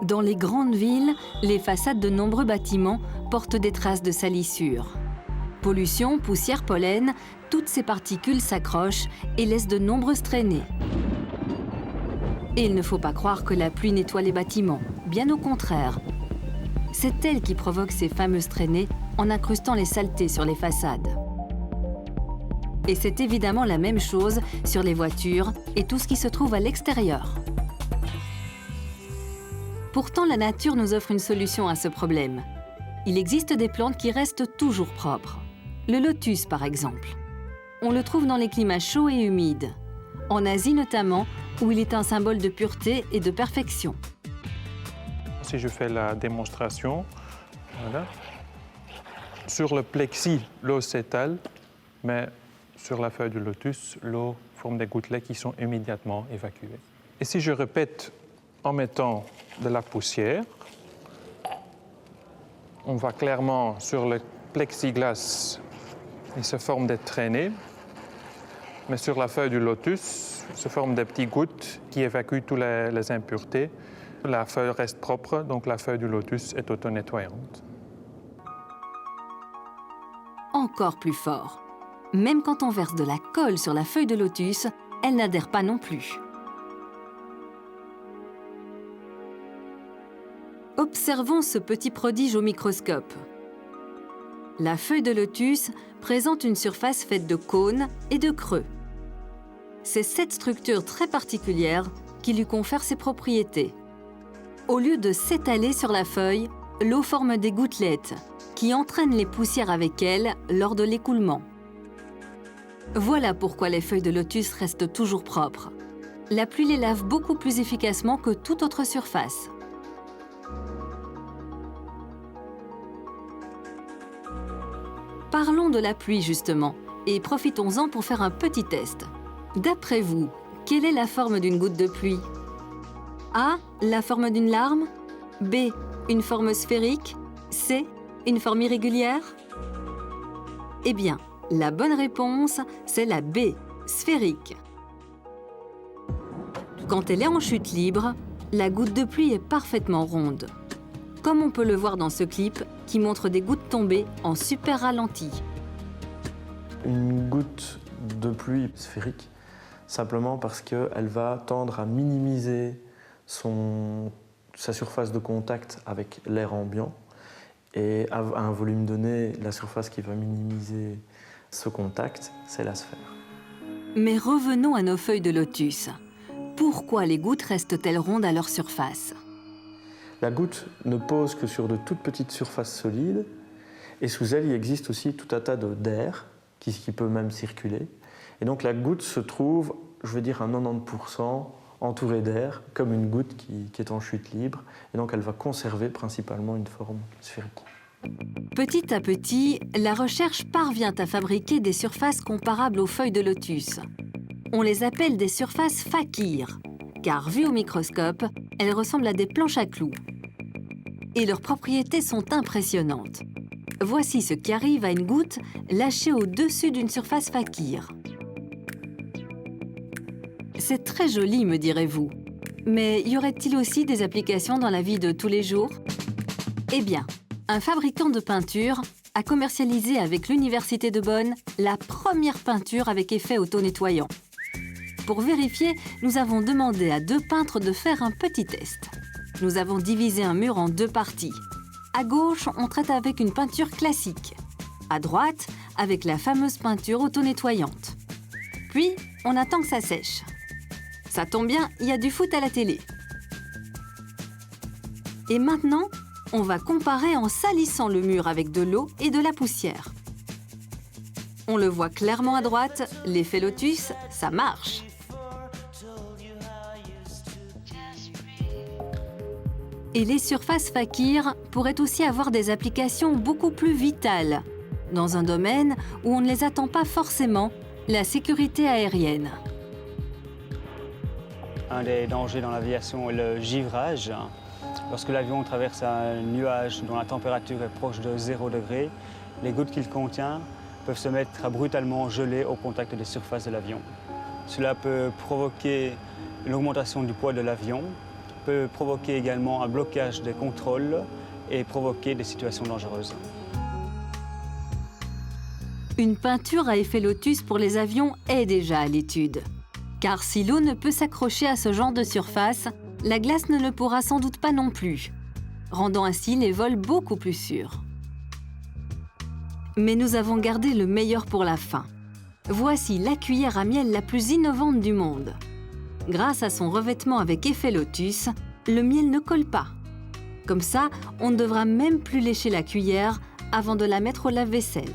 Dans les grandes villes, les façades de nombreux bâtiments portent des traces de salissure. Pollution, poussière, pollen, toutes ces particules s'accrochent et laissent de nombreuses traînées. Et il ne faut pas croire que la pluie nettoie les bâtiments, bien au contraire. C'est elle qui provoque ces fameuses traînées en incrustant les saletés sur les façades. Et c'est évidemment la même chose sur les voitures et tout ce qui se trouve à l'extérieur. Pourtant, la nature nous offre une solution à ce problème. Il existe des plantes qui restent toujours propres. Le lotus, par exemple. On le trouve dans les climats chauds et humides. En Asie notamment, où il est un symbole de pureté et de perfection. Si je fais la démonstration, voilà. Sur le plexi, l'eau s'étale, mais sur la feuille du lotus, l'eau forme des gouttelettes qui sont immédiatement évacuées. Et si je répète en mettant de la poussière, on voit clairement sur le plexiglas, il se forme des traînées, mais sur la feuille du lotus, se forment des petites gouttes qui évacuent toutes les impuretés. La feuille reste propre, donc la feuille du lotus est auto-nettoyante. Encore plus fort. Même quand on verse de la colle sur la feuille de lotus, elle n'adhère pas non plus. Observons ce petit prodige au microscope. La feuille de lotus présente une surface faite de cônes et de creux. C'est cette structure très particulière qui lui confère ses propriétés. Au lieu de s'étaler sur la feuille, l'eau forme des gouttelettes qui entraînent les poussières avec elle lors de l'écoulement. Voilà pourquoi les feuilles de lotus restent toujours propres. La pluie les lave beaucoup plus efficacement que toute autre surface. Parlons de la pluie justement, et profitons-en pour faire un petit test. D'après vous, quelle est la forme d'une goutte de pluie? A. La forme d'une larme. B. Une forme sphérique. C. Une forme irrégulière. Eh bien, la bonne réponse, c'est la B, sphérique. Quand elle est en chute libre, la goutte de pluie est parfaitement ronde. Comme on peut le voir dans ce clip qui montre des gouttes tombées en super ralenti. Une goutte de pluie sphérique, simplement parce qu'elle va tendre à minimiser sa surface de contact avec l'air ambiant. Et à un volume donné, la surface qui va minimiser ce contact, c'est la sphère. Mais revenons à nos feuilles de lotus. Pourquoi les gouttes restent-elles rondes à leur surface? La goutte ne pose que sur de toutes petites surfaces solides, et sous elle, il existe aussi tout un tas d'air qui peut même circuler. Et donc la goutte se trouve, je veux dire, à 90% entourée d'air, comme une goutte qui est en chute libre, et donc elle va conserver principalement une forme sphérique. Petit à petit, la recherche parvient à fabriquer des surfaces comparables aux feuilles de lotus. On les appelle des surfaces fakirs, car vues au microscope, elles ressemblent à des planches à clous. Et leurs propriétés sont impressionnantes. Voici ce qui arrive à une goutte lâchée au-dessus d'une surface fakir. C'est très joli, me direz-vous. Mais y aurait-il aussi des applications dans la vie de tous les jours? Eh bien, un fabricant de peinture a commercialisé avec l'Université de Bonn la première peinture avec effet auto-nettoyant. Pour vérifier, nous avons demandé à 2 peintres de faire un petit test. Nous avons divisé un mur en 2 parties. À gauche, on traite avec une peinture classique. À droite, avec la fameuse peinture auto-nettoyante. Puis, on attend que ça sèche. Ça tombe bien, il y a du foot à la télé. Et maintenant, on va comparer en salissant le mur avec de l'eau et de la poussière. On le voit clairement à droite, l'effet lotus, ça marche. Et les surfaces fakirs pourraient aussi avoir des applications beaucoup plus vitales, dans un domaine où on ne les attend pas forcément, la sécurité aérienne. Un des dangers dans l'aviation est le givrage. Lorsque l'avion traverse un nuage dont la température est proche de 0 degré, les gouttes qu'il contient peuvent se mettre à brutalement geler au contact des surfaces de l'avion. Cela peut provoquer l'augmentation du poids de l'avion peut provoquer également un blocage des contrôles et provoquer des situations dangereuses. Une peinture à effet lotus pour les avions est déjà à l'étude. Car si l'eau ne peut s'accrocher à ce genre de surface, la glace ne le pourra sans doute pas non plus, rendant ainsi les vols beaucoup plus sûrs. Mais nous avons gardé le meilleur pour la fin. Voici la cuillère à miel la plus innovante du monde. Grâce à son revêtement avec effet lotus, le miel ne colle pas. Comme ça, on ne devra même plus lécher la cuillère avant de la mettre au lave-vaisselle.